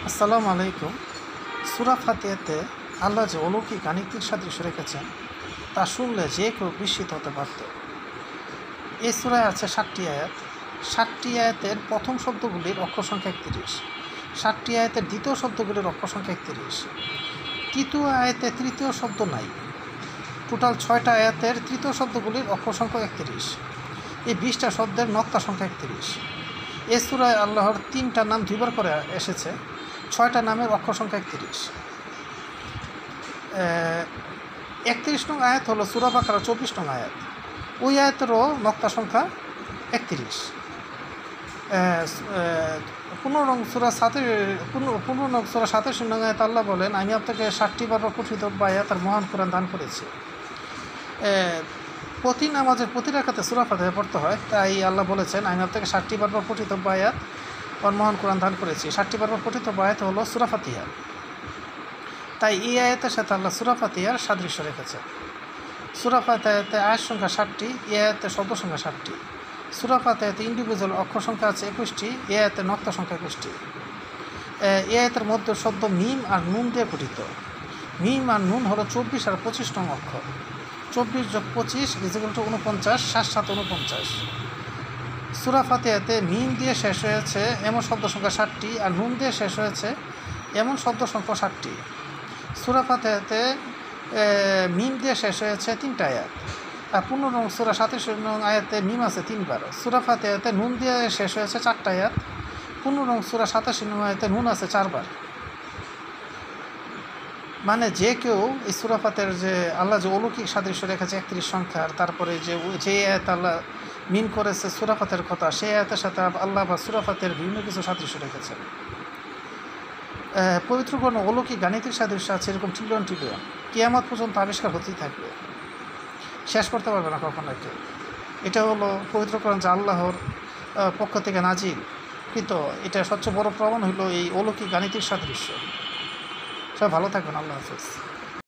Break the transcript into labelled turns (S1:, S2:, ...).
S1: আসসালামু আলাইকুম। সূরা ফাতিহাতে আল্লাহ যে অলৌকিক গাণিতিক সাদৃশ্য রেখেছেন তা শুনলে যে কেউ বিস্মিত হতে পারত। এই সূরায় আছে 7টি আয়াত। 7টি আয়াতের প্রথম শব্দগুলির অক্ষর সংখ্যা 31, 7টি আয়াতের দ্বিতীয় শব্দগুলির অক্ষর সংখ্যা 31, তৃতীয় আয়াতে তৃতীয় শব্দ নাই। টোটাল 6টা আয়াতের তৃতীয় শব্দগুলির অক্ষর সংখ্যা 31। এই 20টা শব্দের নক্তা সংখ্যা 31। এই সূরায় আল্লাহর 3টা নাম 2বার করে এসেছে। 6টা নামের অক্ষর সংখ্যা 31। 31 নং আয়াত হলো সূরা বাকারার 24 নং আয়াত। ওই আয়াতেরও নক্তা সংখ্যা 31। 15 নং সূরা 87 নং আয়াত আল্লাহ বলেন, আমি আপনাকে 60টি বার পঠিত আয়াত আর মহান কোরআন দান করেছি। প্রতি নামাজের প্রতি রাকাতে সূরা ফাতিহা পড়তে হয়, তাই আল্লাহ বলেছেন আমি আপনাকে 60টি বার পঠিত আয়াত আর মহান কোরআন দান করেছি। 60টি বার পঠিত আয়াত হলো সূরা ফাতিহা। তাই এই আয়াতের সাথে আল্লাহ সূরা ফাতিহার সাদৃশ্য রেখেছেন। সূরা ফাতিহাতে আয়াত সংখ্যা 7টি, এই আয়াতে শব্দ সংখ্যা 7টি। সূরা ফাতিহাতে ইন্ডিভিজুয়াল অক্ষর সংখ্যা আছে 21টি, এই আয়াতে নক্তা সংখ্যা 21টি। এই আয়াতের মধ্যে শব্দ মিম আর নুন দিয়ে গঠিত। মিম আর নুন হলো 24 আর 25 নং অক্ষর। 24 + 25 = 49, 7 × 7 = 49। সূরা ফাতিহাতে মিম দিয়ে শেষ হয়েছে এমন শব্দ সংখ্যা 7টি আর নুন দিয়ে শেষ হয়েছে এমন শব্দ সংখ্যা 7টি। সূরা ফাতিহাতে মিম দিয়ে শেষ হয়েছে 3টা আয়াত। আর 15 নং সূরা 87 নং আয়াতে মিম আছে 3বার। সূরা ফাতিহাতে নুন দিয়ে শেষ হয়েছে 4টা আয়াত। 15 নং সূরা 87 নং আয়াতে নুন আছে 4বার। মানে যে কেউ এই সূরা ফাতিহার যে আল্লাহ যে অলৌকিক সাদৃশ্য রেখেছে 31 সংখ্যার, তারপরে যে আয়াত আল্লাহ মিন করেছে সূরা ফাতিহার কথা, সেই আয়াতের সাথে আল্লাহ বা সূরা ফাতিহার বিভিন্ন কিছু সাদৃশ্য রেখেছেন। পবিত্র কোরআনে অলৌকিক গাণিতিক সাদৃশ্য আছে এরকম ট্রিলিয়ন ট্রিলিয়ন। কিয়ামত পর্যন্ত আবিষ্কার হতেই থাকবে, শেষ করতে পারবে না কখনো কেউ। এটা হলো পবিত্র কোরআন যে আল্লাহর পক্ষ থেকে নাজিল কৃত, এটা সবচেয়ে বড় প্রমাণ হলো এই অলৌকিক গাণিতিক সাদৃশ্য। সবাই ভালো থাকবেন। আল্লাহ হাফেজ।